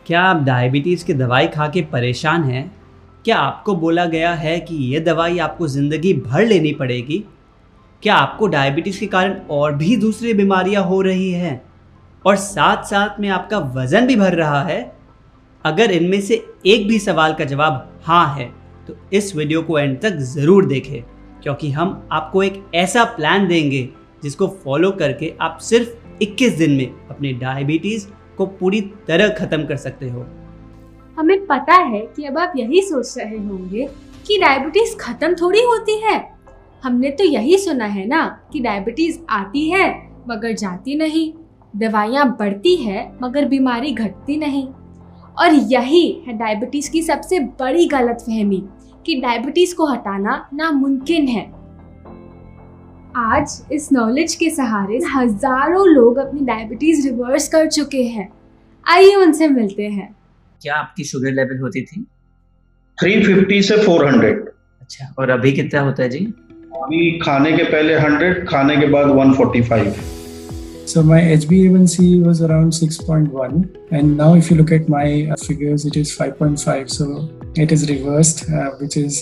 क्या आप डायबिटीज़ की दवाई खा के परेशान हैं? क्या आपको बोला गया है कि ये दवाई आपको ज़िंदगी भर लेनी पड़ेगी? क्या आपको डायबिटीज़ के कारण और भी दूसरी बीमारियां हो रही हैं? और साथ-साथ में आपका वज़न भी बढ़ रहा है? अगर इनमें से एक भी सवाल का जवाब हाँ है, तो इस वीडियो को एंड तक ज़रूर देखें, क्योंकि हम आपको एक ऐसा प्लान देंगे जिसको फॉलो करके आप सिर्फ 21 दिन में अपनी डायबिटीज़ को पूरी तरह खत्म कर सकते हो। हमें पता है कि अब आप यही सोच रहे होंगे कि डायबिटीज खत्म थोड़ी होती है। हमने तो यही सुना है ना कि डायबिटीज आती है मगर जाती नहीं, दवाइयाँ बढ़ती है मगर बीमारी घटती नहीं। और यही है डायबिटीज की सबसे बड़ी गलतफहमी कि डायबिटीज को हटाना नामुमकिन है। आज इस नॉलेज के सहारे हजारों लोग अपनी डायबिटीज रिवर्स कर चुके हैं। आइए उनसे मिलते हैं। क्या आपकी शुगर लेवल होती थी? 350 से 400। अच्छा, और अभी कितना होता है जी? अभी खाने के पहले 100, खाने के बाद 145। So my HbA1c was around 6.1, and now if you look at my figures, it is 5.5. So it is reversed, which is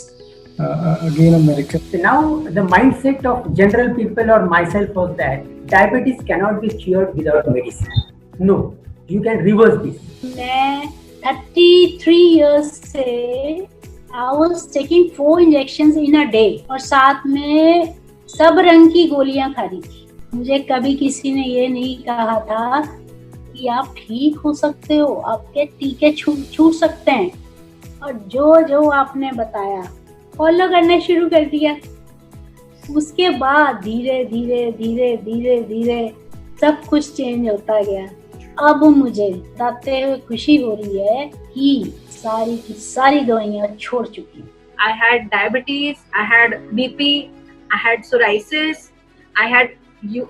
again a miracle. So now the mindset of general people or myself was that diabetes cannot be cured without medicine. No, you can reverse this. मैं 33 years से I was taking 4 injections in a day और साथ में सब रंग की गोलियां खा रही थी। मुझे कभी किसी ने ये नहीं कहा था कि आप ठीक हो सकते हो, आपके टीके छूट सकते हैं। और जो जो आपने बताया फॉलो करना शुरू कर दिया। उसके बाद धीरे धीरे धीरे धीरे धीरे सब कुछ चेंज होता गया। अब मुझे बताते हुए खुशी हो रही है कि सारी की सारी दवाइयाँ छोड़ चुकी हूँ। I had diabetes, I had BP, I had psoriasis, I had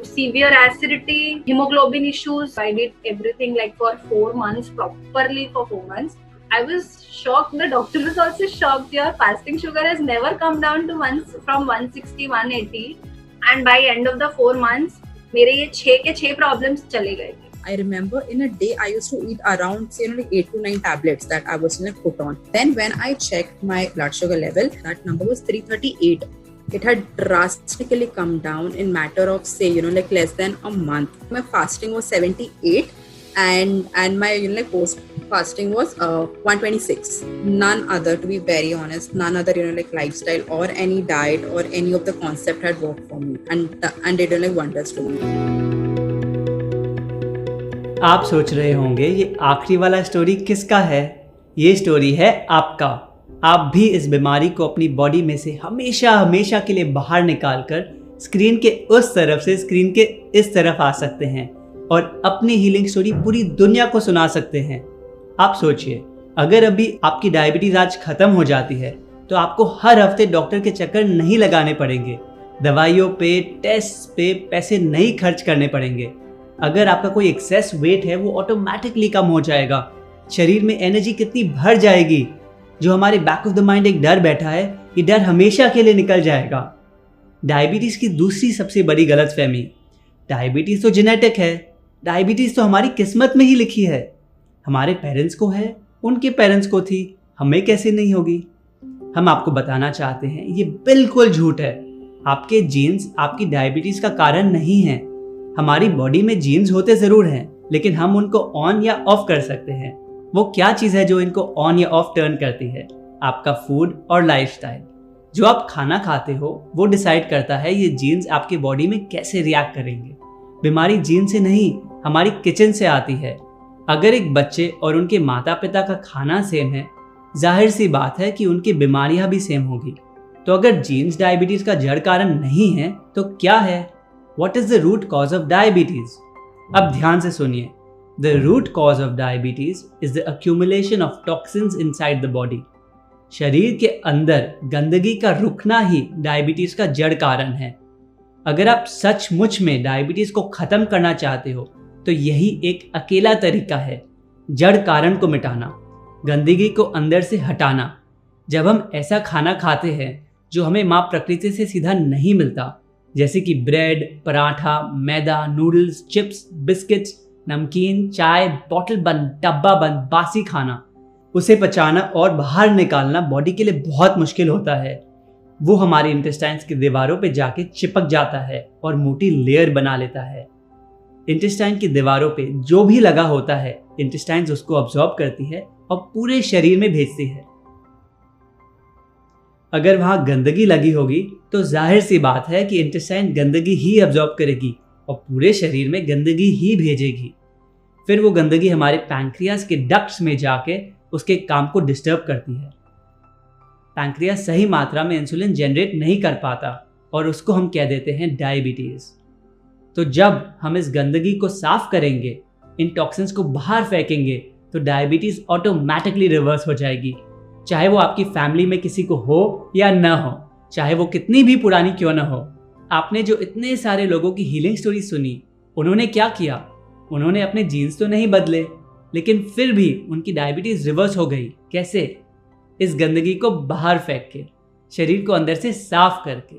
severe acidity, hemoglobin issues. I did everything like for 4 months, properly for 4 months. I was shocked. The doctor was also shocked. Your fasting sugar has never come down to from 160, 180. And by end of the 4 months, मेरे ये 6 के 6 problems चले गए थे. I remember in a day I used to eat around like 8 to 9 tablets that I was put on. Then when I checked my blood sugar level, that number was 338. It had drastically come down in matter of say like less than a month. My fasting was 78 and my post fasting was 126. None other, to be very honest, none other like lifestyle or any diet or any of the concept had worked for me and did like wonders to me. आप सोच रहे होंगे ये आखिरी वाला story किसका है? ये स्टोरी है आपका। आप भी इस बीमारी को अपनी बॉडी में से हमेशा हमेशा के लिए बाहर निकालकर स्क्रीन के उस तरफ से स्क्रीन के इस तरफ आ सकते हैं और अपनी हीलिंग स्टोरी पूरी दुनिया को सुना सकते हैं। आप सोचिए, अगर अभी आपकी डायबिटीज़ आज ख़त्म हो जाती है तो आपको हर हफ्ते डॉक्टर के चक्कर नहीं लगाने पड़ेंगे, दवाइयों पे, टेस्ट पे पैसे नहीं खर्च करने पड़ेंगे। अगर आपका कोई एक्सेस वेट है वो ऑटोमेटिकली कम हो जाएगा। शरीर में एनर्जी कितनी भर जाएगी। जो हमारे बैक ऑफ द माइंड एक डर बैठा है, ये डर हमेशा के लिए निकल जाएगा। डायबिटीज़ की दूसरी सबसे बड़ी गलतफहमी, डायबिटीज़ तो जेनेटिक है, डायबिटीज़ तो हमारी किस्मत में ही लिखी है। हमारे पेरेंट्स को है, उनके पेरेंट्स को थी, हमें कैसे नहीं होगी? हम आपको बताना चाहते हैं ये बिल्कुल झूठ है। आपके जीन्स आपकी डायबिटीज़ का कारण नहीं है। हमारी बॉडी में जीन्स होते ज़रूर हैं, लेकिन हम उनको ऑन या ऑफ कर सकते हैं। वो क्या चीज़ है जो इनको ऑन या ऑफ टर्न करती है? आपका फूड और लाइफस्टाइल। जो आप खाना खाते हो वो डिसाइड करता है ये जीन्स आपकी बॉडी में कैसे रिएक्ट करेंगे। बीमारी जीन से नहीं, हमारी किचन से आती है। अगर एक बच्चे और उनके माता पिता का खाना सेम है, जाहिर सी बात है कि उनकी बीमारियां भी सेम होगी। तो अगर जीन्स डायबिटीज़ का जड़ कारण नहीं है तो क्या है? What is the root cause of diabetes? अब ध्यान से सुनिए। The root cause of diabetes is the accumulation of toxins inside the body. शरीर के अंदर गंदगी का रुकना ही डायबिटीज़ का जड़ कारण है। अगर आप सचमुच में डायबिटीज़ को ख़त्म करना चाहते हो तो यही एक अकेला तरीका है, जड़ कारण को मिटाना, गंदगी को अंदर से हटाना। जब हम ऐसा खाना खाते हैं जो हमें माँ प्रकृति से सीधा नहीं मिलता, जैसे कि ब्रेड, पराठा, मैदा, नूडल्स, चिप्स, बिस्किट्स, नमकीन, चाय, बॉटल बंद, डब्बा बंद, बासी खाना, उसे पचाना और बाहर निकालना बॉडी के लिए बहुत मुश्किल होता है। वो हमारे इंटेस्टाइन्स की दीवारों पे जाके चिपक जाता है और मोटी लेयर बना लेता है। इंटेस्टाइन की दीवारों पे जो भी लगा होता है, इंटेस्टाइन्स उसको अब्सॉर्ब करती है और पूरे शरीर में भेजती है। अगर वहां गंदगी लगी होगी तो जाहिर सी बात है कि इंटेस्टाइन गंदगी ही अब्सॉर्ब करेगी और पूरे शरीर में गंदगी ही भेजेगी। फिर वो गंदगी हमारे पैंक्रियास के डक्ट्स में जाके उसके काम को डिस्टर्ब करती है। पैंक्रियास सही मात्रा में इंसुलिन जनरेट नहीं कर पाता और उसको हम कह देते हैं डायबिटीज। तो जब हम इस गंदगी को साफ करेंगे, इन टॉक्सिन्स को बाहर फेंकेंगे, तो डायबिटीज ऑटोमेटिकली रिवर्स हो जाएगी, चाहे वो आपकी फैमिली में किसी को हो या न हो, चाहे वो कितनी भी पुरानी क्यों न हो। आपने जो इतने सारे लोगों की हीलिंग स्टोरी सुनी, उन्होंने क्या किया? उन्होंने अपने जीन्स तो नहीं बदले, लेकिन फिर भी उनकी डायबिटीज रिवर्स हो गई। कैसे? इस गंदगी को बाहर फेंक के, शरीर को अंदर से साफ करके।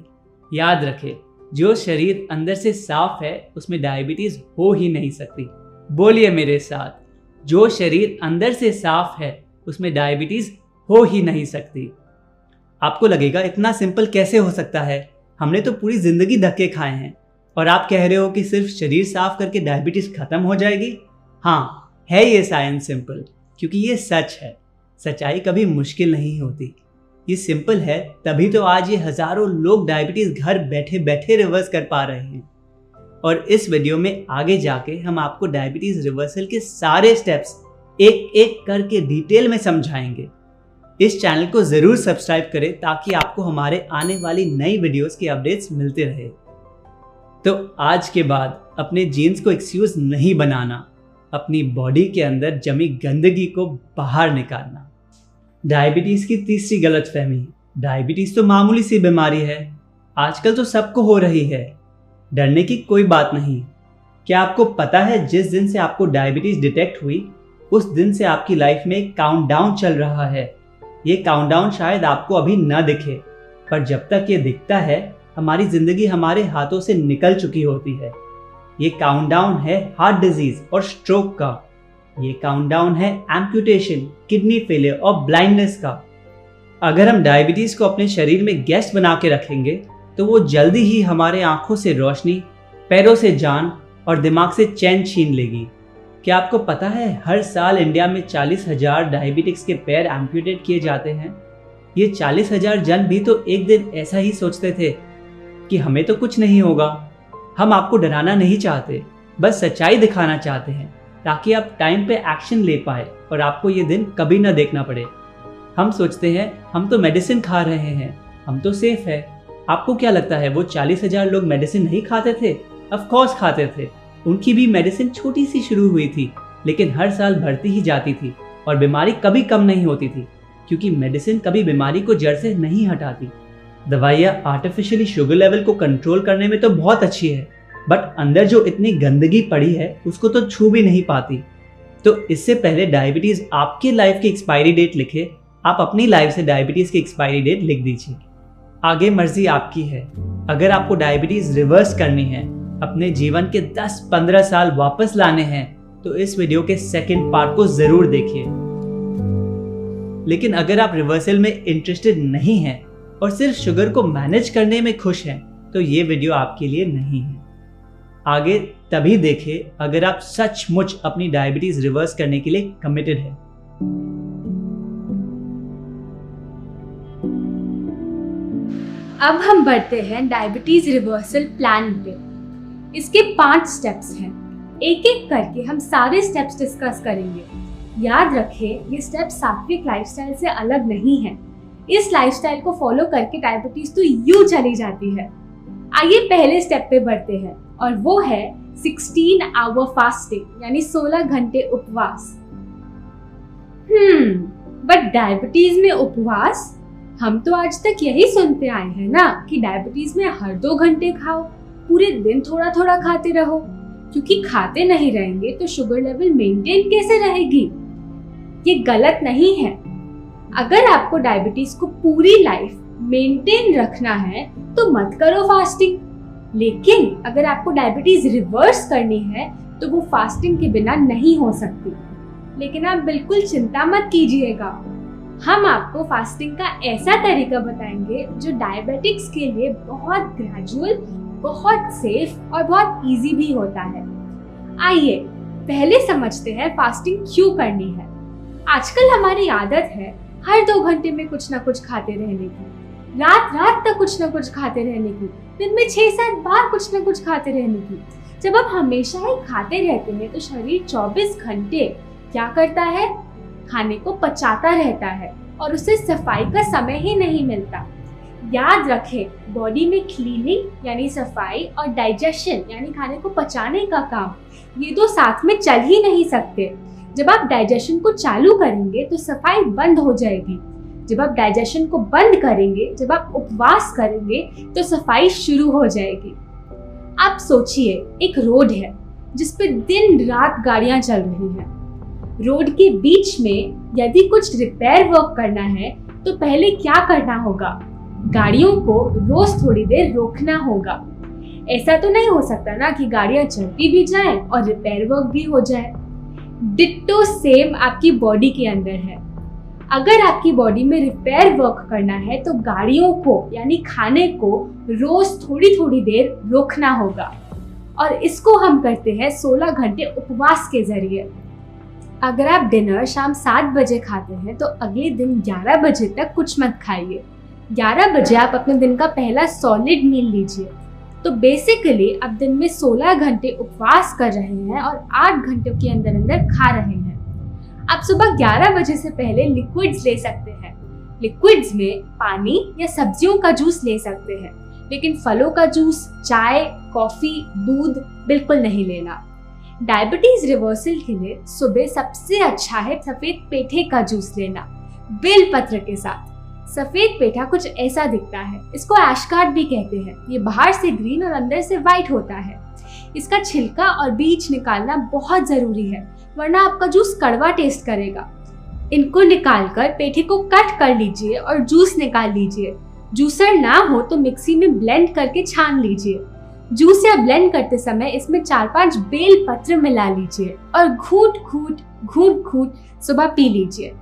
याद रखें, जो शरीर अंदर से साफ है उसमें डायबिटीज हो ही नहीं सकती। बोलिए मेरे साथ, जो शरीर अंदर से साफ है उसमें डायबिटीज हो ही नहीं सकती। आपको लगेगा इतना सिंपल कैसे हो सकता है, हमने तो पूरी जिंदगी धक्के खाए हैं और आप कह रहे हो कि सिर्फ शरीर साफ करके डायबिटीज खत्म हो जाएगी। हाँ, है ये साइंस सिंपल, क्योंकि ये सच है। सच्चाई कभी मुश्किल नहीं होती, ये सिंपल है, तभी तो आज ये हजारों लोग डायबिटीज घर बैठे बैठे रिवर्स कर पा रहे हैं। और इस वीडियो में आगे जाके हम आपको डायबिटीज रिवर्सल के सारे स्टेप्स एक एक करके डिटेल में समझाएंगे। इस चैनल को जरूर सब्सक्राइब करें ताकि आपको हमारे आने वाली नई वीडियोस के अपडेट्स मिलते रहे। तो आज के बाद अपने जीन्स को एक्सक्यूज नहीं बनाना, अपनी बॉडी के अंदर जमी गंदगी को बाहर निकालना। डायबिटीज की तीसरी गलतफहमी, डायबिटीज तो मामूली सी बीमारी है, आजकल तो सबको हो रही है, डरने की कोई बात नहीं। क्या आपको पता है जिस दिन से आपको डायबिटीज डिटेक्ट हुई उस दिन से आपकी लाइफ में एक काउंटडाउन चल रहा है। ये काउंटडाउन शायद आपको अभी न दिखे, पर जब तक ये दिखता है हमारी जिंदगी हमारे हाथों से निकल चुकी होती है। ये काउंटडाउन है हार्ट डिजीज और स्ट्रोक का, ये काउंटडाउन है एम्पुटेशन, किडनी फेलियर और ब्लाइंडनेस का। अगर हम डायबिटीज को अपने शरीर में गेस्ट बना के रखेंगे तो वो जल्दी ही हमारे आंखों से रोशनी, पैरों से जान और दिमाग से चैन छीन लेगी। क्या आपको पता है हर साल इंडिया में 40,000 डायबिटिक्स के पैर एम्पुटेट किए जाते हैं। ये 40,000 जन भी तो एक दिन ऐसा ही सोचते थे कि हमें तो कुछ नहीं होगा। हम आपको डराना नहीं चाहते, बस सच्चाई दिखाना चाहते हैं ताकि आप टाइम पे एक्शन ले पाए और आपको ये दिन कभी ना देखना पड़े। हम सोचते हैं हम तो मेडिसिन खा रहे हैं, हम तो सेफ है। आपको क्या लगता है वो 40,000 लोग मेडिसिन नहीं खाते थे? ऑफ कोर्स खाते थे। उनकी भी मेडिसिन छोटी सी शुरू हुई थी, लेकिन हर साल बढ़ती ही जाती थी और बीमारी कभी कम नहीं होती थी, क्योंकि मेडिसिन कभी बीमारी को जड़ से नहीं हटाती। दवाइयाँ आर्टिफिशियली शुगर लेवल को कंट्रोल करने में तो बहुत अच्छी है, बट अंदर जो इतनी गंदगी पड़ी है उसको तो छू भी नहीं पाती। तो इससे पहले डायबिटीज आपकी लाइफ की एक्सपायरी डेट लिखे, आप अपनी लाइफ से डायबिटीज की एक्सपायरी डेट लिख दीजिए। आगे मर्जी आपकी है। अगर आपको डायबिटीज रिवर्स करनी है, अपने जीवन के 10-15 साल वापस लाने हैं, तो इस वीडियो के सेकंड पार्ट को जरूर देखिए। लेकिन अगर आप रिवर्सल में इंटरेस्टेड नहीं हैं और सिर्फ शुगर को मैनेज करने में खुश हैं, तो ये वीडियो आपके लिए नहीं है। आगे तभी देखें अगर आप सचमुच अपनी डायबिटीज रिवर्स करने के लिए कमिटेड है। अब हम बढ़ते हैं डायबिटीज रिवर्सल प्लान पे। इसके 5 स्टेप्स हैं, एक एक करके हम सारे स्टेप्स डिस्कस करेंगे। याद रखें, ये स्टेप्स सात्विक लाइफस्टाइल से अलग नहीं है। इस लाइफस्टाइल को फॉलो करके डायबिटीज तो यूं चली जाती है। आइए पहले स्टेप पे बढ़ते हैं और वो है 16 आवर फास्टिंग, यानी 16 घंटे उपवास। बट डायबिटीज में उपवास? हम तो आज तक यही सुनते आए हैं ना कि डायबिटीज में हर 2 घंटे खाओ, पूरे दिन थोड़ा थोड़ा खाते रहो, क्योंकि खाते नहीं रहेंगे तो शुगर लेवल मेंटेन कैसे रहेगी। ये गलत नहीं है। अगर आपको डायबिटीज को पूरी लाइफ मेंटेन रखना है तो मत करो फास्टिंग, लेकिन अगर आपको डायबिटीज रिवर्स करनी है तो वो फास्टिंग के बिना नहीं हो सकती। लेकिन आप बिल्कुल चिंता मत कीजिएगा, हम आपको फास्टिंग का ऐसा तरीका बताएंगे जो डायबिटिक्स के लिए बहुत ग्रेजुअल, बहुत सेफ और बहुत इजी भी होता है। आइए पहले समझते हैं फास्टिंग क्यों करनी है। आजकल हमारी आदत है हर 2 घंटे में कुछ ना कुछ खाते रहने की, रात रात तक कुछ ना कुछ खाते रहने की, दिन में 6-7 बार कुछ ना कुछ खाते रहने की। जब हम हमेशा ही खाते रहते हैं तो शरीर 24 घंटे क्या करता है? खाने को पचाता रहता है और उसे सफाई का समय ही नहीं मिलता। याद रखें, बॉडी में क्लीनिंग यानी सफाई और डाइजेशन यानी खाने को पचाने का काम, ये 2 साथ में चल ही नहीं सकते। जब आप डाइजेशन को चालू करेंगे तो सफाई बंद हो जाएगी। जब आप डाइजेशन को बंद करेंगे, जब आप उपवास करेंगे तो सफाई शुरू हो जाएगी। आप सोचिए, एक रोड है जिस पे दिन रात गाड़ियां चल रही हैं। रोड के बीच में यदि कुछ रिपेयर वर्क करना है तो पहले क्या करना होगा? गाड़ियों को रोज थोड़ी देर रोकना होगा। ऐसा तो नहीं हो सकता ना कि गाड़ियां चलती भी जाएं और रिपेयर वर्क भी हो जाए। डिट्टो सेम आपकी बॉडी के अंदर है। अगर आपकी बॉडी में रिपेयर वर्क करना है तो गाड़ियों को यानी खाने को रोज थोड़ी थोड़ी देर रोकना होगा, और इसको हम करते हैं 16 घंटे उपवास के जरिए। अगर आप डिनर शाम 7 बजे खाते हैं तो अगले दिन 11 बजे तक कुछ मत खाइए। 11 बजे आप अपने दिन का पहला सॉलिड मील लीजिए। तो बेसिकली आप दिन में 16 घंटे उपवास कर रहे हैं और 8 घंटे के अंदर अंदर खा रहे हैं। आप सुबह 11 बजे से पहले लिक्विड्स ले सकते हैं। लिक्विड्स में पानी या सब्जियों का जूस ले सकते हैं, लेकिन फलों का जूस, चाय, कॉफी, दूध बिल्कुल नहीं लेना। डायबिटीज रिवर्सल के लिए सुबह सबसे अच्छा है सफेद पेठे का जूस लेना, बेल पत्र के साथ। सफेद पेठा कुछ ऐसा दिखता है, इसको एशकार्ड भी कहते हैं। ये बाहर से ग्रीन और अंदर से व्हाइट होता है। इसका छिलका और बीज निकालना बहुत जरूरी है, वरना आपका जूस कड़वा टेस्ट करेगा। इनको निकालकर पेठे को कट कर लीजिए और जूस निकाल लीजिए। जूसर ना हो तो मिक्सी में ब्लेंड करके छान लीजिए। जूस या ब्लेंड करते समय इसमें 4-5 बेल पत्र मिला लीजिए और घूट घूट सुबह पी लीजिए।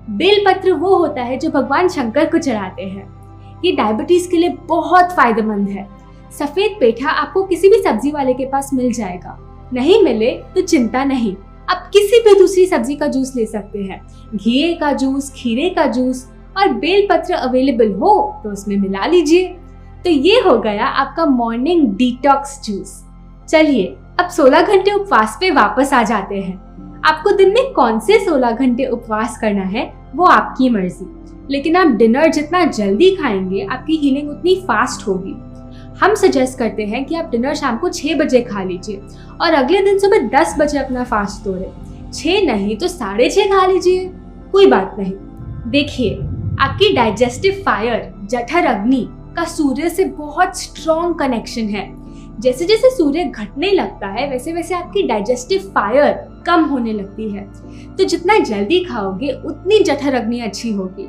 बेल पत्र वो होता है जो भगवान शंकर को चढ़ाते हैं। ये डायबिटीज के लिए बहुत फायदेमंद है। सफेद पेठा आपको किसी भी सब्जी वाले के पास मिल जाएगा, नहीं मिले तो चिंता नहीं, आप किसी भी दूसरी सब्जी का जूस ले सकते हैं। घिए का जूस, खीरे का जूस, और बेल पत्र अवेलेबल हो तो उसमें मिला लीजिए। तो ये हो गया आपका मॉर्निंग डिटॉक्स जूस। चलिए अब 16 घंटे उपवास पे वापस आ जाते हैं। आपको दिन में कौन से 16 घंटे उपवास करना है वो आपकी मर्जी, लेकिन आप डिनर जितना जल्दी खाएंगे आपकी हीलिंग उतनी फास्ट होगी। हम सजेस्ट करते हैं कि आप डिनर शाम को 6 बजे खा लीजिए और अगले दिन सुबह 10 बजे अपना फास्ट तोड़े। 6 नहीं तो 6:30 खा लीजिए, कोई बात नहीं। देखिए, आपकी डाइजेस्टिव फायर जठर अग्नि का सूर्य से बहुत स्ट्रॉन्ग कनेक्शन है। जैसे जैसे सूर्य घटने लगता है वैसे वैसे आपकी डाइजेस्टिव फायर कम होने लगती है। तो जितना जल्दी खाओगे उतनी जठर अग्नि अच्छी होगी।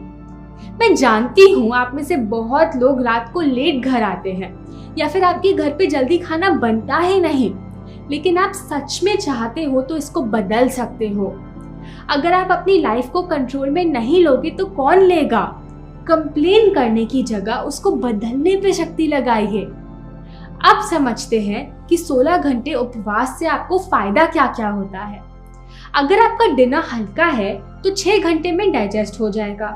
मैं जानती हूँ आप में से बहुत लोग रात को लेट घर आते हैं या फिर आपके घर पे जल्दी खाना बनता ही नहीं, लेकिन आप सच में चाहते हो तो इसको बदल सकते हो। अगर आप अपनी लाइफ को कंट्रोल में नहीं लोगे तो कौन लेगा? कंप्लेन करने की जगह उसको बदलने पे शक्ति लगाइए। अब समझते हैं कि 16 घंटे उपवास से आपको फायदा क्या क्या होता है। अगर आपका डिनर हल्का है तो 6 घंटे में डाइजेस्ट हो जाएगा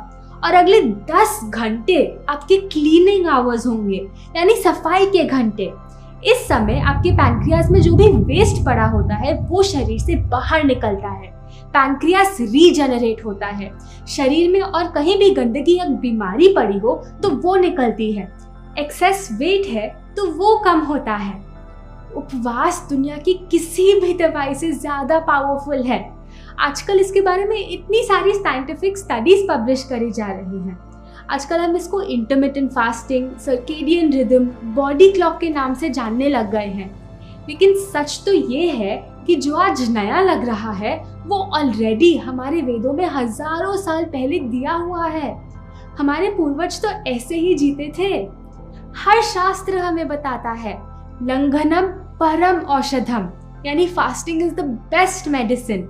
और अगले 10 घंटे आपके क्लीनिंग आवर्स होंगे, यानी सफाई के घंटे। इस समय आपके पैनक्रियास में जो भी वेस्ट पड़ा होता है वो शरीर से बाहर निकलता है। पैनक्रियास रीजनरेट होता है। शरीर में और कहीं भी गंदगी या बीमारी पड़ी हो तो वो निकलती है। एक्सेस वेट है तो वो कम होता है। उपवास दुनिया की किसी भी दवाई से ज्यादा पावरफुल है। आजकल इसके बारे में इतनी सारी साइंटिफिक स्टडीज पब्लिश करी जा रही हैं। आजकल हम इसको intermittent fasting, circadian rhythm, body clock के नाम से जानने लग गए हैं। लेकिन सच तो ये है कि जो आज नया लग रहा है वो ऑलरेडी हमारे वेदों में हजारों साल पहले दिया हुआ है। हमारे पूर्वज तो ऐसे ही जीते थे। हर शास्त्र हमें बताता है लंघनम परम औषधम, यानी fasting is the best medicine.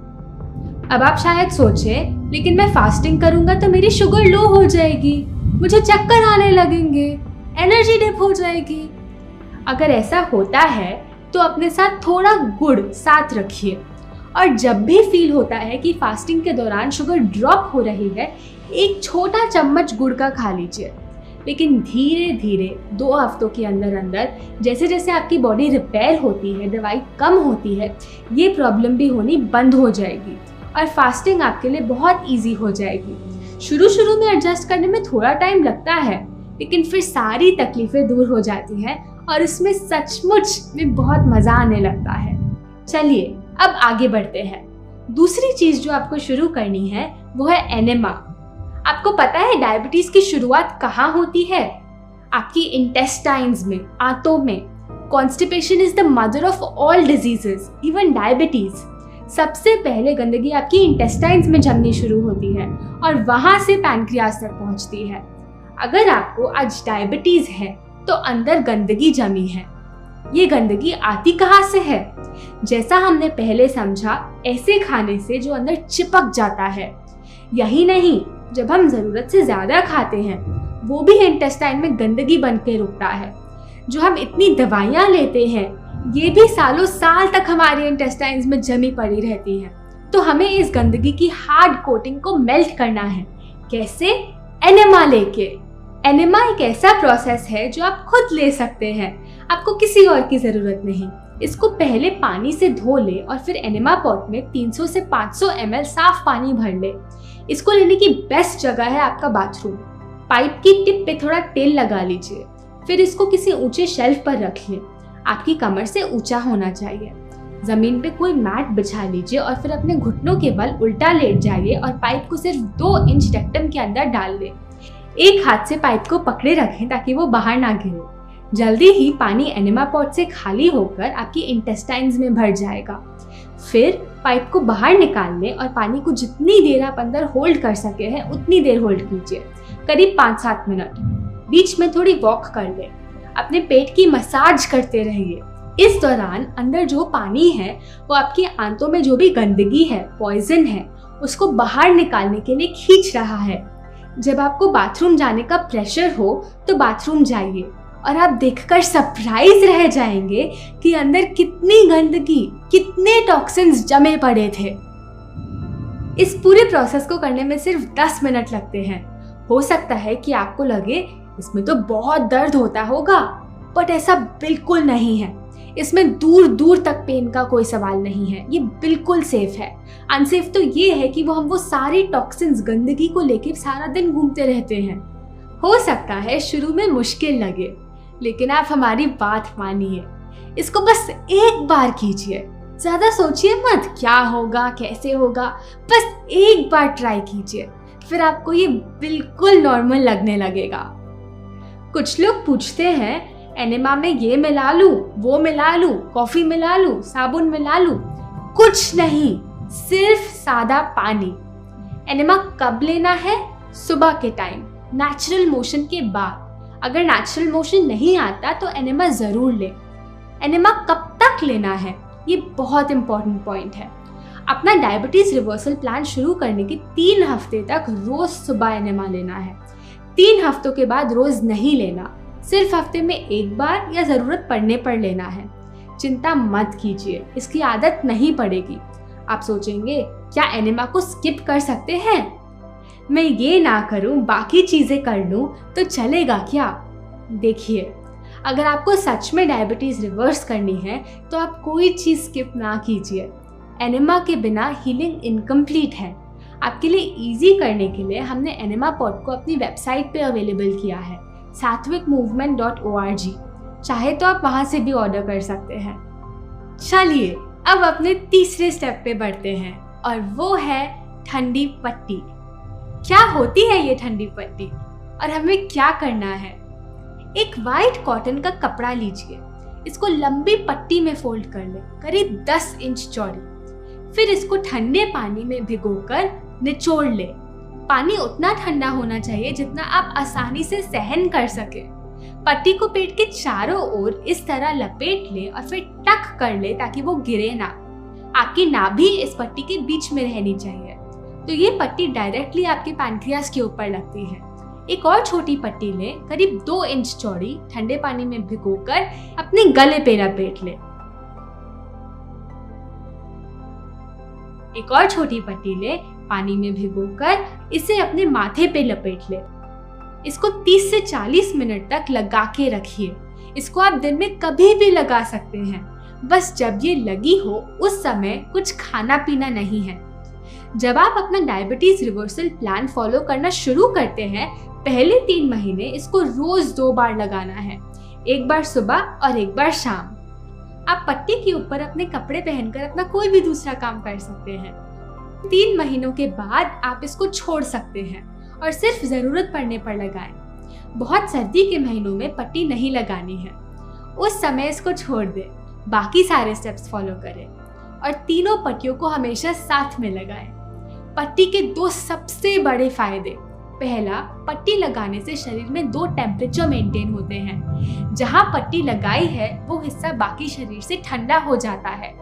अब आप शायद सोचें, लेकिन मैं फास्टिंग करूंगा तो मेरी शुगर लो हो जाएगी, मुझे चक्कर आने लगेंगे, एनर्जी डिप हो जाएगी। अगर ऐसा होता है तो अपने साथ थोड़ा गुड़ साथ रखिए, और जब भी फील होता है कि फास्टिंग के दौरान शुगर ड्रॉप हो रही है, एक छोटा चम्मच गुड़ का खा लीजिए। लेकिन धीरे धीरे 2 हफ्तों के अंदर अंदर जैसे जैसे आपकी बॉडी रिपेयर होती है, दवाई कम होती है, ये प्रॉब्लम भी होनी बंद हो जाएगी और फास्टिंग आपके लिए बहुत ईजी हो जाएगी। शुरू में एडजस्ट करने में थोड़ा टाइम लगता है, लेकिन फिर सारी तकलीफें दूर हो जाती हैं और इसमें सचमुच में बहुत मज़ा आने लगता है। चलिए अब आगे बढ़ते हैं। दूसरी चीज़ जो आपको शुरू करनी है वो है एनेमा। आपको पता है डायबिटीज़ की शुरुआत कहाँ होती है? आपकी इंटेस्टाइन्स में, आंतों में। Constipation is the mother of all diseases, even diabetes. सबसे पहले गंदगी आपकी इंटेस्टाइन्स में जमनी शुरू होती है और वहाँ से पैनक्रियाज तक पहुँचती है। अगर आपको आज डायबिटीज़ है तो अंदर गंदगी जमी है। ये गंदगी आती कहाँ से है? जैसा हमने पहले समझा, ऐसे खाने से जो अंदर चिपक जाता है। यही नहीं, जब हम ज़रूरत से ज़्यादा खाते हैं वो भी इंटेस्टाइन में गंदगी बन के रुकता है। जो हम इतनी दवाइयाँ लेते हैं ये भी सालों साल तक हमारे इंटेस्टाइन्स में जमी पड़ी रहती हैं। तो हमें इस गंदगी की हार्ड कोटिंग को मेल्ट करना है। कैसे? एनेमा लेके। एनेमा एक ऐसा प्रोसेस है जो आप खुद ले सकते हैं, आपको किसी और की ज़रूरत नहीं। इसको पहले पानी से धो ले और फिर एनेमा पॉट में 300 से 500 ml साफ पानी भर ले। इसको लेने की बेस्ट जगह है आपका बाथरूम। पाइप की टिप पे थोड़ा तेल लगा लीजिए, फिर इसको किसी ऊंचे शेल्फ पर रख लें। आपकी कमर से ऊंचा होना चाहिए। जमीन पे कोई मैट बिछा लीजिए और फिर अपने घुटनों के बल उल्टा लेट जाइए और पाइप को सिर्फ 2 इंच रेक्टम के अंदर डाल लें। एक हाथ से पाइप को पकड़े रखें ताकि वो बाहर ना गिरे। जल्दी ही पानी एनेमा पॉट से खाली होकर आपकी इंटेस्टाइन्स में भर जाएगा। फिर पाइप को बाहर निकाल लें और पानी को जितनी देर आप अंदर होल्ड कर सके हैं उतनी देर होल्ड कीजिए, करीब 5-7 मिनट। बीच में थोड़ी वॉक कर लें, अपने पेट की मसाज करते रहिए। इस दौरान अंदर जो पानी है वो आपकी आंतों में जो भी गंदगी है, पॉइजन है, उसको बाहर निकालने के लिए खींच रहा है। जब आपको बाथरूम जाने का प्रेशर हो तो बाथरूम जाइए और आप देखकर सरप्राइज रह जाएंगे कि अंदर कितनी गंदगी, कितने टॉक्सिन्स जमे पड़े थे। इस पूरे प्रोसेस को करने में सिर्फ 10 मिनट लगते हैं। हो सकता है कि आपको लगे इसमें तो बहुत दर्द होता होगा, बट ऐसा बिल्कुल नहीं है। इसमें दूर दूर तक पेन का कोई सवाल नहीं है। ये बिल्कुल सेफ है। अनसेफ तो ये है कि वो सारे टॉक्सिन्स, गंदगी को लेकर सारा दिन घूमते रहते हैं। हो सकता है शुरू में मुश्किल लगे, लेकिन आप हमारी बात मानिए, इसको बस एक बार कीजिए। ज्यादा सोचिए मत क्या होगा, कैसे होगा, बस एक बार ट्राई कीजिए, फिर आपको ये बिल्कुल नॉर्मल लगने लगेगा। कुछ लोग पूछते हैं एनेमा में ये मिला लूं, वो मिला लूं, कॉफी मिला लूं, साबुन मिला लूं। कुछ नहीं, सिर्फ सादा पानी। एनेमा कब लेना है? सुबह के टाइम, नेचुरल मोशन के बाद। अगर नेचुरल मोशन नहीं आता तो एनेमा जरूर ले। एनेमा कब तक लेना है, ये बहुत इंपॉर्टेंट पॉइंट है। अपना डायबिटीज रिवर्सल प्लान शुरू करने के 3 हफ्ते तक रोज सुबह एनेमा लेना है। 3 हफ्तों के बाद रोज नहीं लेना, सिर्फ हफ्ते में एक बार या जरूरत पड़ने पर लेना है। चिंता मत कीजिए, इसकी आदत नहीं पड़ेगी। आप सोचेंगे क्या एनेमा को स्किप कर सकते हैं? मैं ये ना करूं, बाकी चीजें कर लूं तो चलेगा क्या? देखिए, अगर आपको सच में डायबिटीज रिवर्स करनी है तो आप कोई चीज स्किप ना कीजिए। एनेमा के बिना हीलिंग इनकम्प्लीट है। आपके लिए इजी करने के लिए हमने एनेमा पॉट को अपनी वेबसाइट पे अवेलेबल किया है, sattvikmovement.org। चाहे तो आप वहां से भी ऑर्डर कर सकते हैं। चलिए अब अपने तीसरे स्टेप पे बढ़ते हैं और वो है ठंडी पट्टी। क्या होती है ये ठंडी पट्टी और हमें क्या करना है? एक वाइट कॉटन का कपड़ा लीजिए, इसको लंबी पट्टी में फोल्ड कर ले, करीब 10 इंच चौड़ी। फिर इसको ठंडे पानी में भिगोकर निचोड़ ले। पानी उतना ठंडा होना चाहिए जितना आप आसानी से सहन कर सके। पट्टी को पेट के चारों ओर इस तरह लपेट ले और फिर टक कर ले ताकि वो गिरे ना। आपकी नाभि इस पट्टी के बीच में रहनी चाहिए। तो ये पट्टी डायरेक्टली आपके पैनक्रियास के ऊपर लगती है। एक और छोटी पट्टी लें, करीब 2 इंच चौड़ी, ठंडे पानी में भिगोकर अपने गले पे लपेट लें। एक और छोटी पट्टी ले, पानी में भिगोकर इसे अपने माथे पे लपेट ले। इसको 30 से 40 मिनट तक लगा के रखिए। इसको आप दिन में कभी भी लगा सकते हैं, बस जब ये लगी हो उस समय कुछ खाना पीना नहीं है। जब आप अपना डायबिटीज रिवर्सल प्लान फॉलो करना शुरू करते हैं, पहले 3 महीने इसको रोज 2 बार लगाना है, एक बार सुबह और एक बार शाम। आप पट्टी के ऊपर अपने कपड़े पहनकर अपना कोई भी दूसरा काम कर सकते हैं। 3 महीनों के बाद आप इसको छोड़ सकते हैं और सिर्फ जरूरत पड़ने पर लगाएं। बहुत सर्दी के महीनों में पट्टी नहीं लगानी है, उस समय इसको छोड़ दें, बाकी सारे स्टेप्स फॉलो करें और तीनों पट्टियों को हमेशा साथ में लगाएं। पट्टी के 2 सबसे बड़े फायदे। पहला, पट्टी लगाने से शरीर में 2 टेम्परेचर मेंटेन होते हैं। जहां पट्टी लगाई है वो हिस्सा बाकी शरीर से ठंडा हो जाता है।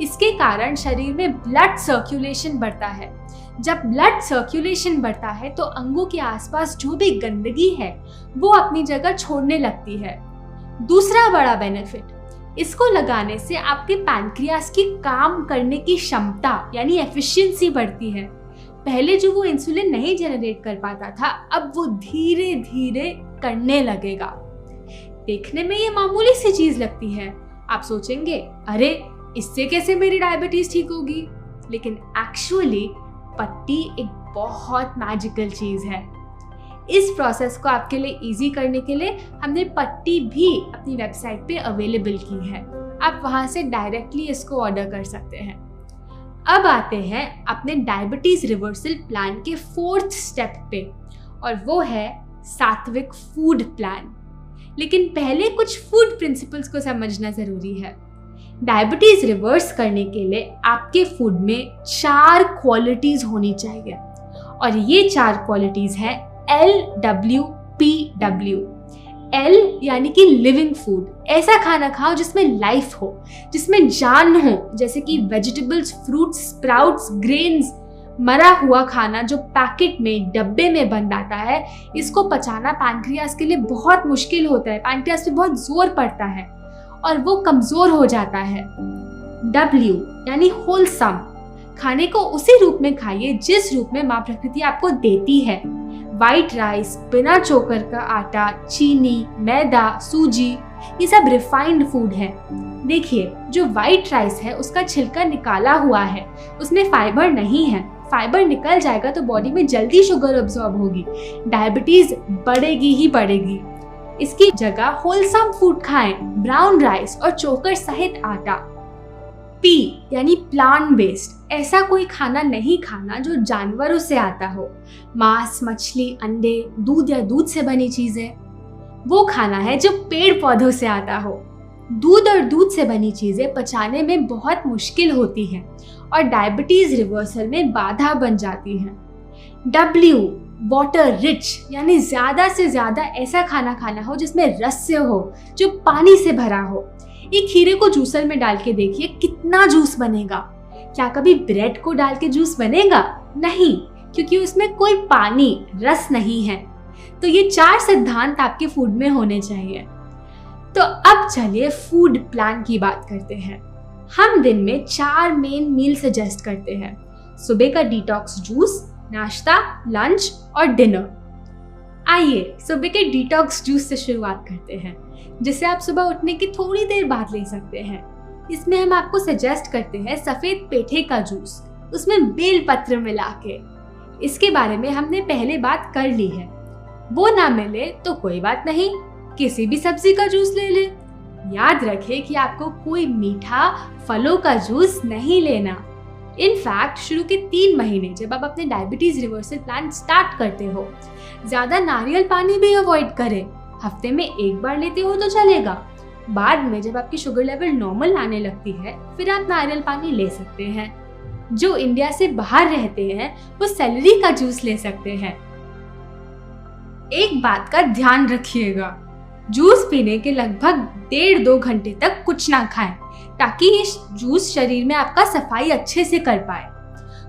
इसके कारण शरीर में ब्लड सर्कुलेशन बढ़ता है। जब ब्लड सर्कुलेशन बढ़ता है तो अंगों के आसपास जो भी गंदगी है वो अपनी जगह छोड़ने लगती है। दूसरा बड़ा बेनिफिट, इसको लगाने से आपके पैनक्रियास की काम करने की क्षमता यानी एफिशिएंसी बढ़ती है। पहले जो वो इंसुलिन नहीं जनरेट कर पाता था, अब वो धीरे धीरे करने लगेगा। देखने में ये मामूली सी चीज लगती है। आप सोचेंगे, अरे इससे कैसे मेरी डायबिटीज ठीक होगी? लेकिन एक्चुअली पट्टी एक बहुत मैजिकल चीज है। इस प्रोसेस को आपके लिए इजी करने के लिए हमने पट्टी भी अपनी वेबसाइट पे अवेलेबल की है। आप वहां से डायरेक्टली इसको ऑर्डर कर सकते हैं। अब आते हैं अपने डायबिटीज रिवर्सल प्लान के 4th स्टेप पे, और वो है सात्विक फूड प्लान। लेकिन पहले कुछ फूड प्रिंसिपल्स को समझना जरूरी है। डायबिटीज रिवर्स करने के लिए आपके फूड में 4 क्वालिटीज होनी चाहिए, और ये 4 क्वालिटीज हैं LWPW। L यानी कि लिविंग फूड, ऐसा खाना खाओ जिसमें लाइफ हो, जिसमें जान हो, जैसे कि वेजिटेबल्स, फ्रूट्स, स्प्राउट्स, ग्रेन्स। मरा हुआ खाना जो पैकेट में, डब्बे में बंद आता है, इसको पचाना पैनक्रियास के लिए बहुत मुश्किल होता है। पैनक्रियास पे बहुत जोर पड़ता है और वो कमजोर हो जाता है। W यानी होलसम, खाने को उसी रूप में खाइए जिस रूप में माँ प्रकृति आपको देती है। व्हाइट राइस, बिना चोकर का आटा, चीनी, मैदा, सूजी, ये सब रिफाइंड फूड है। देखिए, जो व्हाइट राइस है उसका छिलका निकाला हुआ है, उसमें फाइबर नहीं है। फाइबर निकल जाएगा तो बॉडी में जल्दी शुगर अब्सॉर्ब होगी, डायबिटीज बढ़ेगी ही बढ़ेगी। इसकी जगह होलसम फूड खाएं, ब्राउन राइस और चोकर सहित आटा। P यानी प्लांट बेस्ड, ऐसा कोई खाना नहीं खाना जो जानवरों से आता हो। मांस, मछली, अंडे, दूध या दूध से बनी चीजें, वो खाना है जो पेड़ पौधों से आता हो। दूध और दूध से बनी चीजें पचाने में बहुत मुश्किल होती हैं और डायबिटीज रिवर्सल में बाधा बन जाती हैं। W वाटर रिच, यानी ज्यादा से ज्यादा ऐसा खाना खाना हो जिसमें रस हो, जो पानी से भरा हो। एक खीरे को जूसर में डाल के देखिए कितना जूस बनेगा। क्या कभी ब्रेड को डाल के जूस बनेगा? नहीं, क्योंकि उसमें कोई पानी, रस नहीं है। तो ये 4 सिद्धांत आपके फूड में होने चाहिए। तो अब चलिए फूड प्लान की बात करते हैं। हम दिन में 4 मेन मील सजेस्ट करते हैं। सुबह का डिटॉक्स जूस, नाश्ता, लंच और डिनर। आइए सुबह के डिटॉक्स जूस से शुरुआत करते हैं, जिसे आप सुबह उठने की थोड़ी देर बाद ले सकते हैं। इसमें हम आपको सजेस्ट करते हैं सफेद पेठे का जूस, उसमें बेल पत्र मिला के। इसके बारे में हमने पहले बात कर ली है। वो ना मिले तो कोई बात नहीं, किसी भी सब्जी का जूस ले ले। याद रखें कि आपको कोई मीठा फलों का जूस नहीं लेना। इनफैक्ट शुरू के 3 महीने जब आप अपने डायबिटीज रिवर्सल प्लान स्टार्ट करते हो, ज्यादा नारियल पानी भी अवॉइड करें। हफ्ते में 1 बार लेते हो तो चलेगा। बाद में जब आपकी शुगर लेवल नॉर्मल आने लगती है, फिर आप नारियल पानी ले सकते हैं। जो इंडिया से बाहर रहते हैं वो सेलरी का जूस ले सकते हैं। एक बात का ध्यान रखिएगा, जूस पीने के लगभग 1.5-2 घंटे तक कुछ ना खाएं, ताकि ये जूस शरीर में आपका सफाई अच्छे से कर पाए।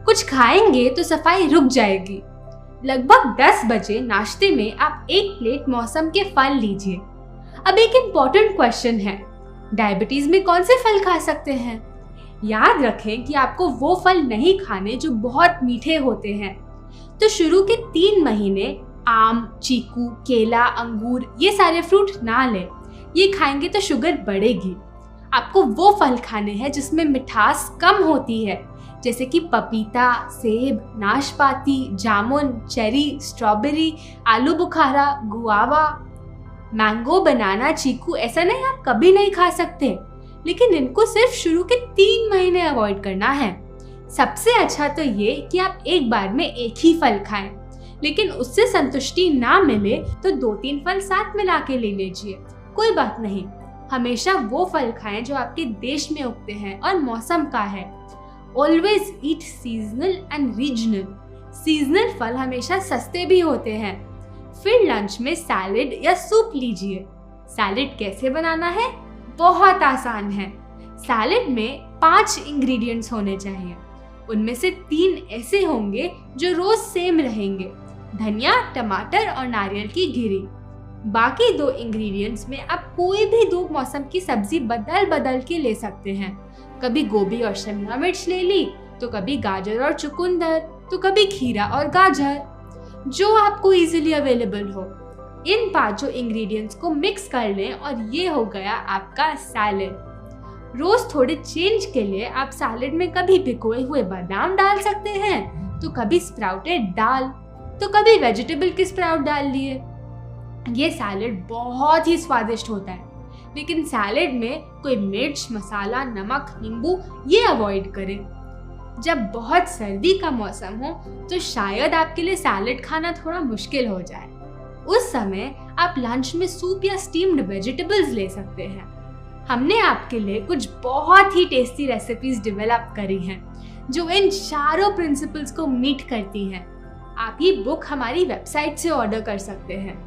कुछ खाएंगे तो सफाई रुक जाएगी। लगभग 10 बजे नाश्ते में आप 1 प्लेट मौसम के फल लीजिए। अब एक इम्पॉर्टेंट क्वेश्चन है, डायबिटीज में कौन से फल खा सकते हैं? याद रखें कि आपको वो फल नहीं खाने जो बहुत मीठे होते हैं। तो शुरू के 3 महीने आम, चीकू, केला, अंगूर ये सारे फ्रूट ना लें। ये खाएंगे तो शुगर बढ़ेगी। आपको वो फल खाने हैं जिसमें मिठास कम होती है, जैसे कि पपीता, सेब, नाशपाती, जामुन, चेरी, स्ट्रॉबेरी, आलू बुखारा, गुआवा, मैंगो, बनाना, चीकू। ऐसा नहीं आप कभी नहीं खा सकते, लेकिन इनको सिर्फ शुरू के 3 महीने अवॉइड करना है। सबसे अच्छा तो ये कि आप एक बार में एक ही फल खाएं, लेकिन उससे संतुष्टि ना मिले तो 2-3 फल साथ मिला के ले लीजिए, कोई बात नहीं। हमेशा वो फल खाएं जो आपके देश में उगते हैं और मौसम का है। Always eat seasonal and regional. Seasonal फल हमेशा सस्ते भी होते हैं। फिर लंच में सैलेड या सूप लीजिए। सैलेड कैसे बनाना है? बहुत आसान है। सैलेड में 5 इंग्रेडिएंट्स होने चाहिए। उनमें से 3 ऐसे होंगे जो रोज सेम रहेंगे, धनिया, टमाटर और नारियल की गिरी। बाकी 2 इंग्रेडिएंट्स में आप कोई भी 2 मौसम की सब्जी बदल बदल के ले सकते हैं। कभी गोभी और शिमला मिर्च ले ली, तो कभी गाजर और चुकंदर, तो कभी खीरा और गाजर, जो आपको इजीली अवेलेबल हो। इन 5 इंग्रेडिएंट्स को मिक्स कर लें और ये हो गया आपका सैलेड। रोज थोड़े चेंज के लिए आप सैलेड में कभी भिगोए हुए बादाम डाल सकते हैं, तो कभी स्प्राउटेड दाल, तो कभी वेजिटेबल के स्प्राउट डाल लिए। ये सैलेड बहुत ही स्वादिष्ट होता है, लेकिन सैलेड में कोई मिर्च, मसाला, नमक, नींबू ये अवॉइड करें। जब बहुत सर्दी का मौसम हो तो शायद आपके लिए सैलेड खाना थोड़ा मुश्किल हो जाए। उस समय आप लंच में सूप या स्टीम्ड वेजिटेबल्स ले सकते हैं। हमने आपके लिए कुछ बहुत ही टेस्टी रेसिपीज डेवलप करी हैं जो इन चारों प्रिंसिपल्स को मीट करती हैं। आप ये बुक हमारी वेबसाइट से ऑर्डर कर सकते हैं।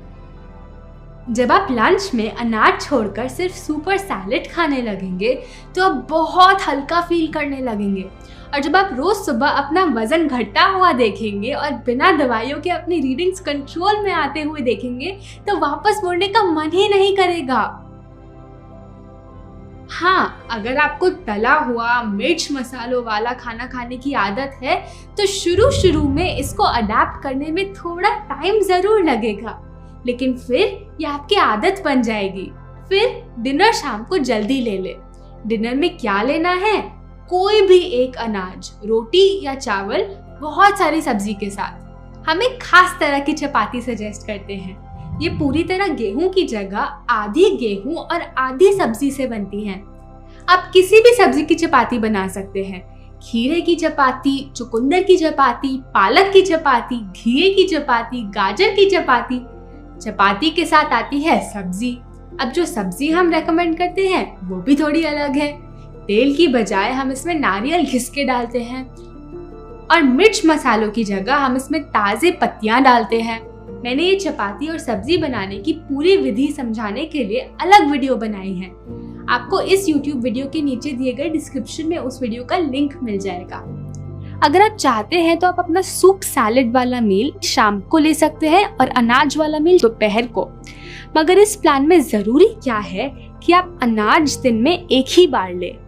जब आप लंच में अनाज छोड़कर सिर्फ सूप और सैलेड खाने लगेंगे तो आप बहुत हल्का फील करने लगेंगे, और जब आप रोज सुबह अपना वजन घटता हुआ देखेंगे और बिना दवाइयों के अपनी रीडिंग्स कंट्रोल में आते हुए देखेंगे तो वापस मुड़ने का मन ही नहीं करेगा। हाँ, अगर आपको तला हुआ मिर्च मसालों वाला खाना खाने की आदत है तो शुरू में इसको अडेप्ट करने में थोड़ा टाइम जरूर लगेगा, लेकिन फिर ये आपकी आदत बन जाएगी। फिर डिनर शाम को जल्दी ले ले। डिनर में क्या लेना है? कोई भी एक अनाज, रोटी या चावल, बहुत सारी सब्जी के साथ। हम एक खास तरह की चपाती सजेस्ट करते हैं। ये पूरी तरह गेहूं की जगह आधी गेहूं और आधी सब्जी से बनती है। आप किसी भी सब्जी की चपाती बना सकते हैं। खीरे की चपाती, चुकंदर की चपाती, पालक की चपाती, घिए की चपाती, गाजर की चपाती। चपाती के साथ आती है सब्जी। अब जो सब्जी हम रेकमेंड करते हैं वो भी थोड़ी अलग है। तेल की बजाय हम इसमें नारियल घिस के डालते हैं, और मिर्च मसालों की जगह हम इसमें ताजे पत्तियां डालते हैं। मैंने ये चपाती और सब्जी बनाने की पूरी विधि समझाने के लिए अलग वीडियो बनाई है। आपको इस YouTube वीडियो के नीचे दिए गए डिस्क्रिप्शन में उस वीडियो का लिंक मिल जाएगा। अगर आप चाहते हैं तो आप अपना सूप सैलेड वाला मील शाम को ले सकते हैं और अनाज वाला मील दोपहर को। मगर इस प्लान में जरूरी क्या है कि आप अनाज दिन में एक ही बार लें।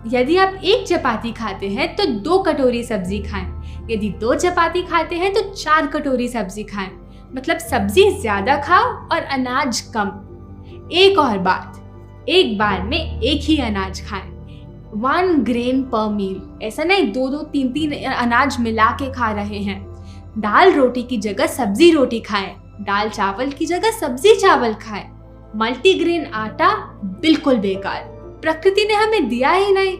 यदि आप 1 चपाती खाते हैं तो 2 कटोरी सब्जी खाएं। यदि 2 चपाती खाते हैं तो 4 कटोरी सब्जी खाएं। मतलब सब्जी ज्यादा खाओ और अनाज कम। एक और बात, एक बार में एक ही अनाज खाएं। 1 ग्रेन पर मील, ऐसा नहीं 2-2, 3-3 अनाज मिला के खा रहे हैं। दाल रोटी की जगह सब्जी रोटी खाएं। दाल चावल की जगह सब्जी चावल खाएं। मल्टीग्रेन आटा बिल्कुल बेकार, प्रकृति ने हमें दिया ही नहीं।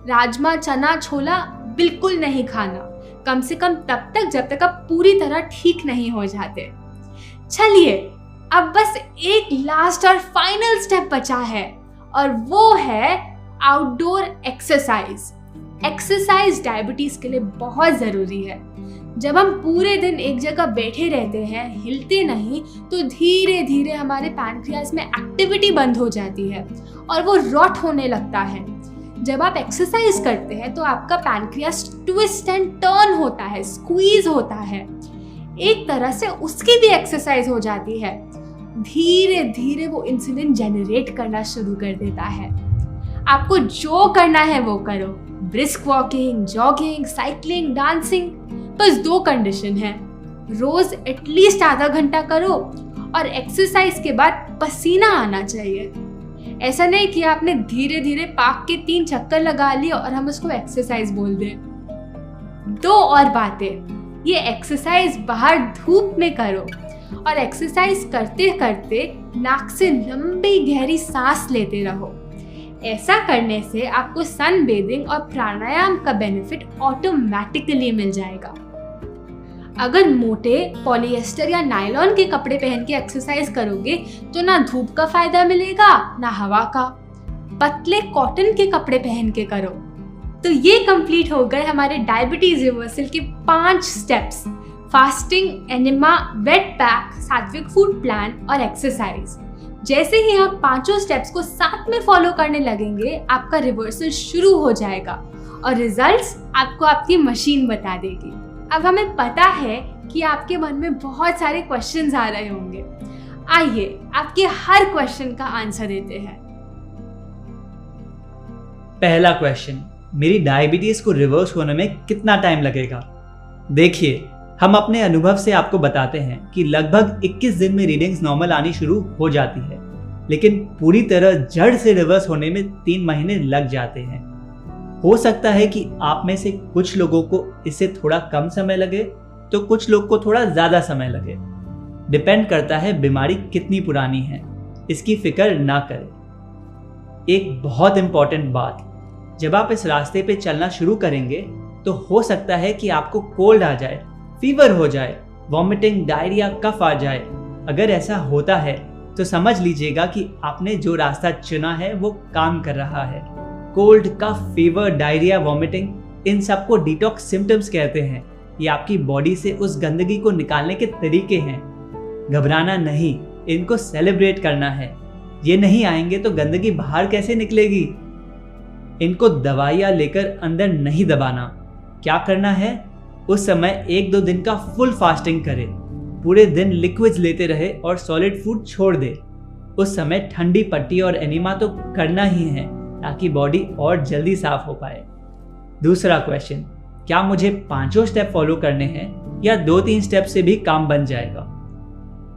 राजमा, चना, छोला बिल्कुल नहीं खाना, कम से कम तब तक जब तक आप पूरी तरह ठीक नहीं हो जाते। चलिए, अब बस एक लास्ट और फाइनल स्टेप बचा है, और वो है आउटडोर एक्सरसाइज। एक्सरसाइज डायबिटीज के लिए बहुत जरूरी है। जब हम पूरे दिन एक जगह बैठे रहते हैं, हिलते नहीं, तो धीरे धीरे हमारे पैनक्रियाज में एक्टिविटी बंद हो जाती है और वो रॉट होने लगता है। जब आप एक्सरसाइज करते हैं तो आपका पैनक्रियास ट्विस्ट एंड टर्न होता है, स्क्वीज होता है, एक तरह से उसकी भी एक्सरसाइज हो जाती है। धीरे धीरे वो इंसुलिन जनरेट करना शुरू कर देता है। आपको जो करना है वो करो, brisk walking, jogging, cycling, dancing. बस 2 कंडीशन है, रोज एटलीस्ट आधा घंटा करो और एक्सरसाइज के बाद पसीना आना चाहिए। ऐसा नहीं कि आपने धीरे धीरे पार्क के 3 चक्कर लगा लिए और हम उसको एक्सरसाइज बोल दें। 2 और बातें, ये एक्सरसाइज बाहर धूप में करो और एक्सरसाइज करते करते नाक से लंबी गहरी सांस लेते रहो। ऐसा करने से आपको सन बेदिंग और प्राणायाम का बेनिफिट ऑटोमेटिकली मिल जाएगा। अगर मोटे पॉलिएस्टर या नायलॉन के कपड़े पहन के एक्सरसाइज करोगे तो ना धूप का फायदा मिलेगा ना हवा का। पतले कॉटन के कपड़े पहन के करो। तो ये कंप्लीट हो गए हमारे डायबिटीज रिवर्सल के 5 steps: fasting, enema, wet pack, सात्विक फूड प्लान और एक्सरसाइज। जैसे ही आप 5 स्टेप्स को साथ में फॉलो करने लगेंगे, आपका रिवर्सल शुरू हो जाएगा और रिजल्ट्स आपको आपकी मशीन बता देगी। अब हमें पता है कि आपके मन में बहुत सारे क्वेश्चंस आ रहे होंगे। आइए आपके हर क्वेश्चन का आंसर देते हैं। पहला क्वेश्चन, मेरी डायबिटीज को रिवर्स होने में कितना टाइम लगेगा? देखिए, हम अपने अनुभव से आपको बताते हैं कि लगभग 21 दिन में रीडिंग्स नॉर्मल आनी शुरू हो जाती है, लेकिन पूरी तरह जड़ से रिवर्स होने में 3 महीने लग जाते हैं। हो सकता है कि आप में से कुछ लोगों को इससे थोड़ा कम समय लगे तो कुछ लोग को थोड़ा ज़्यादा समय लगे। डिपेंड करता है बीमारी कितनी पुरानी है। इसकी फिक्र ना करें। एक बहुत इंपॉर्टेंट बात, जब आप इस रास्ते पे चलना शुरू करेंगे तो हो सकता है कि आपको कोल्ड आ जाए, फीवर हो जाए, वॉमिटिंग, डायरिया, कफ आ जाए। अगर ऐसा होता है तो समझ लीजिएगा कि आपने जो रास्ता चुना है वो काम कर रहा है। कोल्ड, कफ, फीवर, डायरिया, वॉमिटिंग, इन सबको डिटॉक्स सिम्टम्स कहते हैं। ये आपकी बॉडी से उस गंदगी को निकालने के तरीके हैं। घबराना नहीं, इनको सेलिब्रेट करना है। ये नहीं आएंगे तो गंदगी बाहर कैसे निकलेगी? इनको दवाइयाँ लेकर अंदर नहीं दबाना। क्या करना है? उस समय 1-2 दिन का फुल फास्टिंग करें। पूरे दिन लिक्विड्स लेते रहे और सॉलिड फूड छोड़ दे। उस समय ठंडी पट्टी और एनिमा तो करना ही है ताकि बॉडी और जल्दी साफ हो पाए। दूसरा क्वेश्चन, क्या मुझे 5 स्टेप फॉलो करने हैं या 2-3 स्टेप से भी काम बन जाएगा?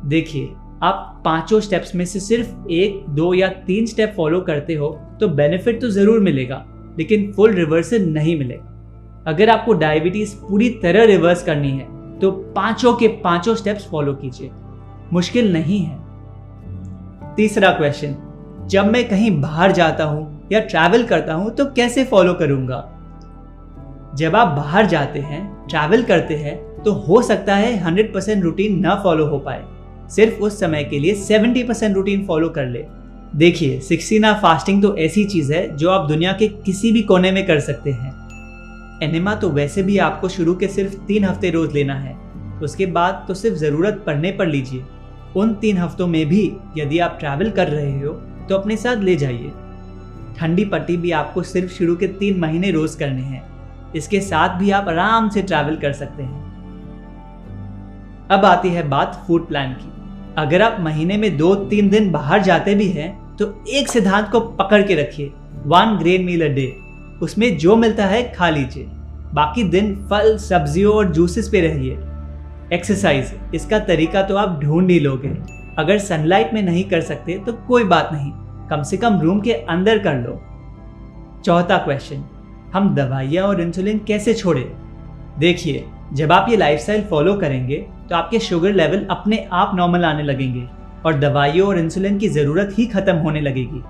देखिए, आप 5 स्टेप्स में से सिर्फ 1, 2 या 3 स्टेप फॉलो करते हो तो बेनिफिट तो जरूर मिलेगा, लेकिन फुल रिवर्सल नहीं मिलेगा। अगर आपको डायबिटीज पूरी तरह रिवर्स करनी है तो 5 के 5 स्टेप्स फॉलो कीजिए। मुश्किल नहीं है। तीसरा क्वेश्चन, जब मैं कहीं बाहर जाता हूं या ट्रैवल करता हूं तो कैसे फॉलो करूंगा? जब आप बाहर जाते हैं, ट्रैवल करते हैं, तो हो सकता है 100% रूटीन ना फॉलो हो पाए। सिर्फ उस समय के लिए 70% रूटीन फॉलो कर ले। देखिए, 16 आवर फास्टिंग तो ऐसी चीज है जो आप दुनिया के किसी भी कोने में कर सकते हैं। एनिमा तो वैसे भी आपको शुरू के सिर्फ 3 हफ्ते रोज लेना है, उसके बाद तो सिर्फ जरूरत पड़ने पर लीजिए। उन 3 हफ्तों में भी यदि आप ट्रैवल कर रहे हो तो अपने साथ ले जाइए। ठंडी पट्टी भी आपको सिर्फ शुरू के 3 महीने रोज करने हैं। इसके साथ भी आप आराम से ट्रैवल कर सकते हैं। अब आती है बात फूड प्लान की। अगर आप महीने में 2-3 दिन बाहर जाते भी हैं तो एक सिद्धांत को पकड़ के रखिए, 1 ग्रेन मील अ डे। उसमें जो मिलता है खा लीजिए। बाकी दिन फल, सब्जियों और जूसेस पे रहिए। एक्सरसाइज, इसका तरीका तो आप ढूंढ ही लोगे। अगर सनलाइट में नहीं कर सकते तो कोई बात नहीं, कम से कम रूम के अंदर कर लो। चौथा क्वेश्चन, हम दवाइयाँ और इंसुलिन कैसे छोड़ें? देखिए, जब आप ये लाइफस्टाइल फॉलो करेंगे तो आपके शुगर लेवल अपने आप नॉर्मल आने लगेंगे और दवाइयों और इंसुलिन की ज़रूरत ही खत्म होने लगेगी।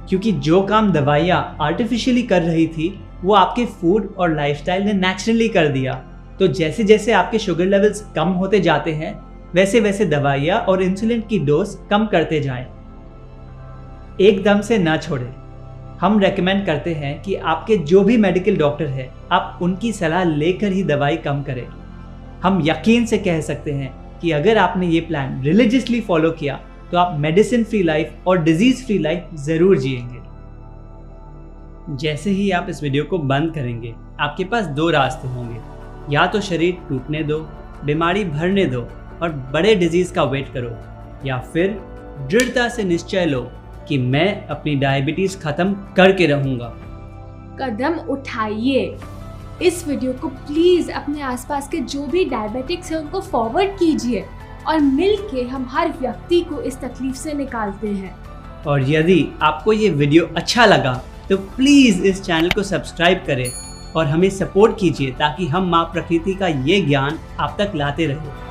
क्योंकि जो काम दवाइयाँ आर्टिफिशियली कर रही थी वो आपके फूड और लाइफस्टाइल ने नेचुरली कर दिया। तो जैसे जैसे आपके शुगर लेवल्स कम होते जाते हैं वैसे वैसे दवाइयाँ और इंसुलिन की डोज कम करते जाएं। एकदम से ना छोड़ें। हम रेकमेंड करते हैं कि आपके जो भी मेडिकल डॉक्टर है आप उनकी सलाह लेकर ही दवाई कम करें। हम यकीन से कह सकते हैं कि अगर आपने ये प्लान रिलीजियसली फॉलो किया तो आप मेडिसिन फ्री लाइफ और डिजीज फ्री लाइफ जरूर जिएंगे। जैसे ही आप इस वीडियो को बंद करेंगे, आपके पास दो रास्ते होंगे। या तो शरीर टूटने दो, बीमारी भरने दो और बड़े डिजीज का वेट करो, या फिर दृढ़ता से निश्चय लो कि मैं अपनी डायबिटीज खत्म करके रहूंगा। कदम उठाइए। इस वीडियो को प्लीज अपने आसपास के जो भी डायबिटिक्स हैं उनको फॉरवर्ड कीजिए और मिलके हम हर व्यक्ति को इस तकलीफ से निकालते हैं। और यदि आपको ये वीडियो अच्छा लगा तो प्लीज़ इस चैनल को सब्सक्राइब करें और हमें सपोर्ट कीजिए ताकि हम माँ प्रकृति का ये ज्ञान आप तक लाते रहें।